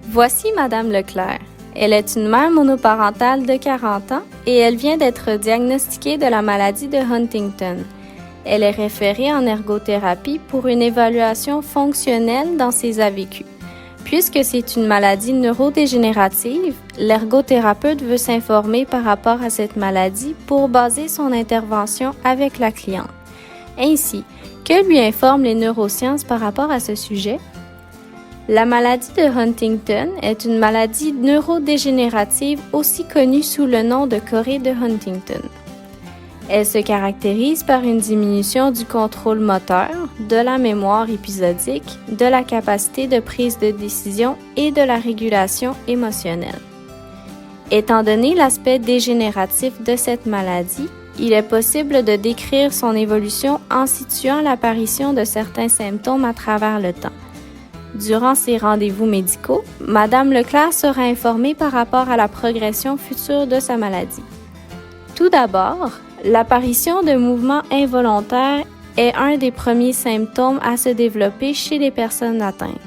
Voici Madame Leclerc. Elle est une mère monoparentale de 40 ans et elle vient d'être diagnostiquée de la maladie de Huntington. Elle est référée en ergothérapie pour une évaluation fonctionnelle dans ses AVQ. Puisque c'est une maladie neurodégénérative, l'ergothérapeute veut s'informer par rapport à cette maladie pour baser son intervention avec la cliente. Ainsi, que lui informent les neurosciences par rapport à ce sujet? La maladie de Huntington est une maladie neurodégénérative aussi connue sous le nom de chorée de Huntington. Elle se caractérise par une diminution du contrôle moteur, de la mémoire épisodique, de la capacité de prise de décision et de la régulation émotionnelle. Étant donné l'aspect dégénératif de cette maladie, il est possible de décrire son évolution en situant l'apparition de certains symptômes à travers le temps. Durant ses rendez-vous médicaux, Madame Leclerc sera informée par rapport à la progression future de sa maladie. Tout d'abord, l'apparition de mouvements involontaires est un des premiers symptômes à se développer chez les personnes atteintes.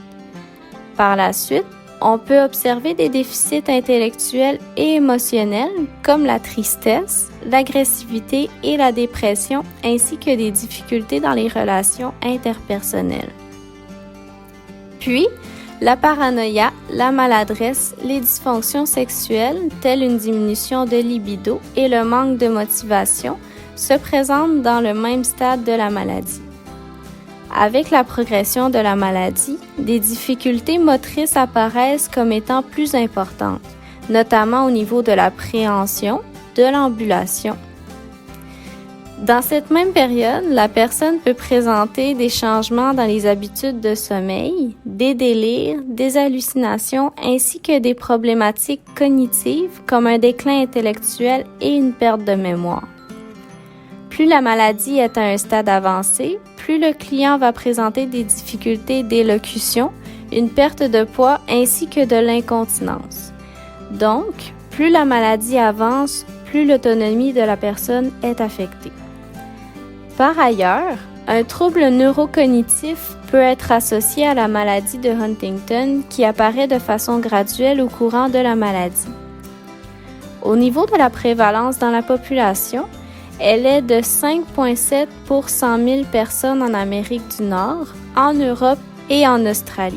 Par la suite, on peut observer des déficits intellectuels et émotionnels comme la tristesse, l'agressivité et la dépression, ainsi que des difficultés dans les relations interpersonnelles. Puis, la paranoïa, la maladresse, les dysfonctions sexuelles, telles une diminution de libido et le manque de motivation, se présentent dans le même stade de la maladie. Avec la progression de la maladie, des difficultés motrices apparaissent comme étant plus importantes, notamment au niveau de la préhension, de l'ambulation. Dans cette même période, la personne peut présenter des changements dans les habitudes de sommeil, des délires, des hallucinations ainsi que des problématiques cognitives comme un déclin intellectuel et une perte de mémoire. Plus la maladie est à un stade avancé, plus le client va présenter des difficultés d'élocution, une perte de poids ainsi que de l'incontinence. Donc, plus la maladie avance, plus l'autonomie de la personne est affectée. Par ailleurs, un trouble neurocognitif peut être associé à la maladie de Huntington qui apparaît de façon graduelle au courant de la maladie. Au niveau de la prévalence dans la population, elle est de 5,7 pour 100 000 personnes en Amérique du Nord, en Europe et en Australie.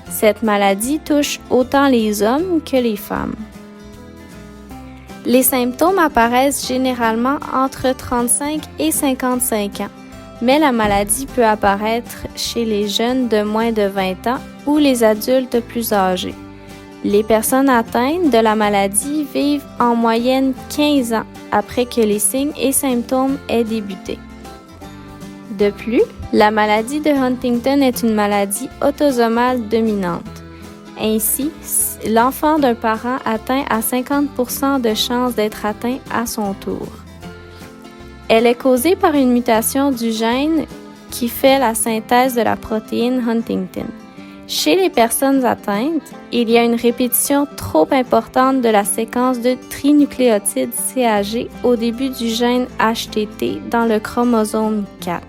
Cette maladie touche autant les hommes que les femmes. Les symptômes apparaissent généralement entre 35 et 55 ans, mais la maladie peut apparaître chez les jeunes de moins de 20 ans ou les adultes plus âgés. Les personnes atteintes de la maladie vivent en moyenne 15 ans après que les signes et symptômes aient débuté. De plus, la maladie de Huntington est une maladie autosomale dominante. Ainsi, l'enfant d'un parent atteint a 50% de chances d'être atteint à son tour. Elle est causée par une mutation du gène qui fait la synthèse de la protéine Huntington. Chez les personnes atteintes, il y a une répétition trop importante de la séquence de trinucléotides CAG au début du gène HTT dans le chromosome 4.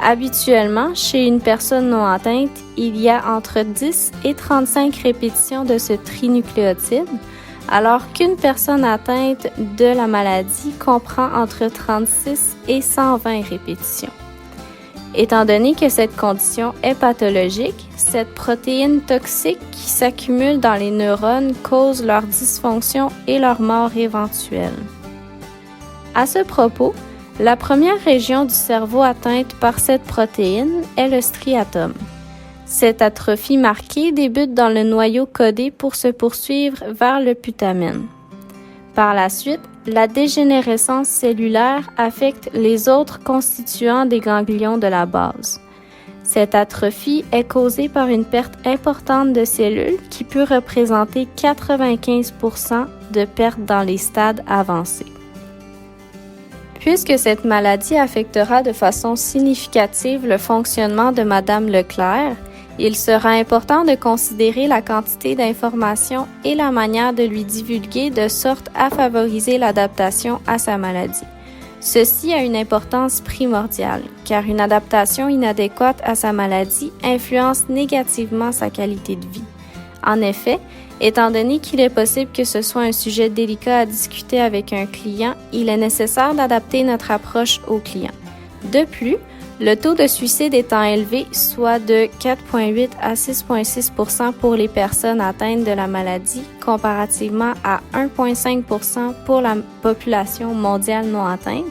Habituellement, chez une personne non atteinte, il y a entre 10 et 35 répétitions de ce trinucléotide, alors qu'une personne atteinte de la maladie comprend entre 36 et 120 répétitions. Étant donné que cette condition est pathologique, cette protéine toxique qui s'accumule dans les neurones cause leur dysfonction et leur mort éventuelle. À ce propos, la première région du cerveau atteinte par cette protéine est le striatum. Cette atrophie marquée débute dans le noyau codé pour se poursuivre vers le putamen. Par la suite, la dégénérescence cellulaire affecte les autres constituants des ganglions de la base. Cette atrophie est causée par une perte importante de cellules qui peut représenter 95% de perte dans les stades avancés. Puisque cette maladie affectera de façon significative le fonctionnement de Madame Leclerc, il sera important de considérer la quantité d'informations et la manière de lui divulguer de sorte à favoriser l'adaptation à sa maladie. Ceci a une importance primordiale, car une adaptation inadéquate à sa maladie influence négativement sa qualité de vie. En effet, étant donné qu'il est possible que ce soit un sujet délicat à discuter avec un client, il est nécessaire d'adapter notre approche au client. De plus, le taux de suicide étant élevé, soit de 4,8 à 6,6 % pour les personnes atteintes de la maladie, comparativement à 1,5 % pour la population mondiale non atteinte,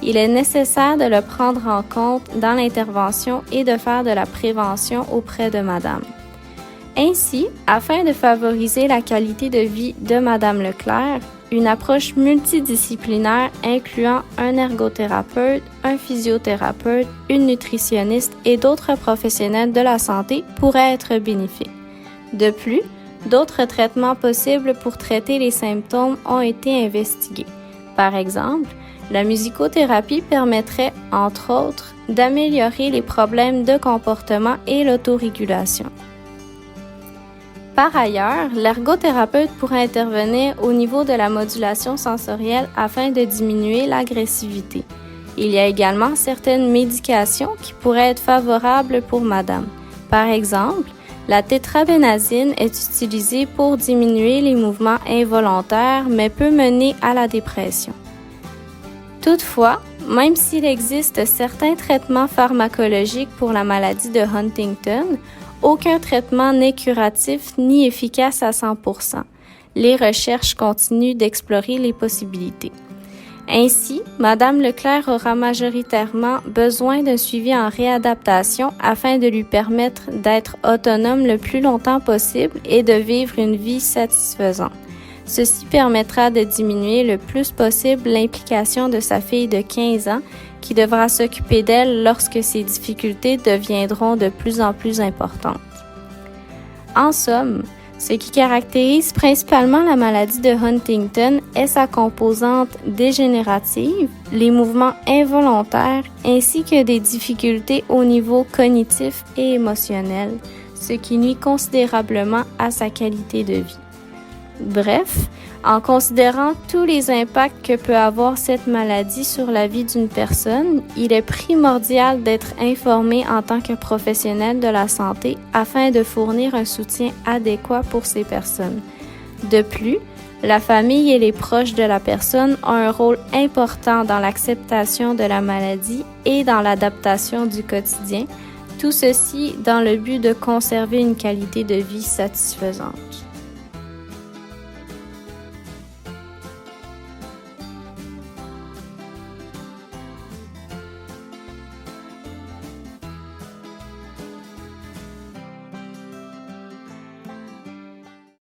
il est nécessaire de le prendre en compte dans l'intervention et de faire de la prévention auprès de Madame. Ainsi, afin de favoriser la qualité de vie de Madame Leclerc, une approche multidisciplinaire incluant un ergothérapeute, un physiothérapeute, une nutritionniste et d'autres professionnels de la santé pourrait être bénéfique. De plus, d'autres traitements possibles pour traiter les symptômes ont été investigués. Par exemple, la musicothérapie permettrait, entre autres, d'améliorer les problèmes de comportement et l'autorégulation. Par ailleurs, l'ergothérapeute pourrait intervenir au niveau de la modulation sensorielle afin de diminuer l'agressivité. Il y a également certaines médications qui pourraient être favorables pour Madame. Par exemple, la tétrabénazine est utilisée pour diminuer les mouvements involontaires mais peut mener à la dépression. Toutefois, même s'il existe certains traitements pharmacologiques pour la maladie de Huntington, aucun traitement n'est curatif ni efficace à 100%. Les recherches continuent d'explorer les possibilités. Ainsi, Madame Leclerc aura majoritairement besoin d'un suivi en réadaptation afin de lui permettre d'être autonome le plus longtemps possible et de vivre une vie satisfaisante. Ceci permettra de diminuer le plus possible l'implication de sa fille de 15 ans qui devra s'occuper d'elle lorsque ses difficultés deviendront de plus en plus importantes. En somme, ce qui caractérise principalement la maladie de Huntington est sa composante dégénérative, les mouvements involontaires ainsi que des difficultés au niveau cognitif et émotionnel, ce qui nuit considérablement à sa qualité de vie. Bref, en considérant tous les impacts que peut avoir cette maladie sur la vie d'une personne, il est primordial d'être informé en tant que professionnel de la santé afin de fournir un soutien adéquat pour ces personnes. De plus, la famille et les proches de la personne ont un rôle important dans l'acceptation de la maladie et dans l'adaptation du quotidien, tout ceci dans le but de conserver une qualité de vie satisfaisante.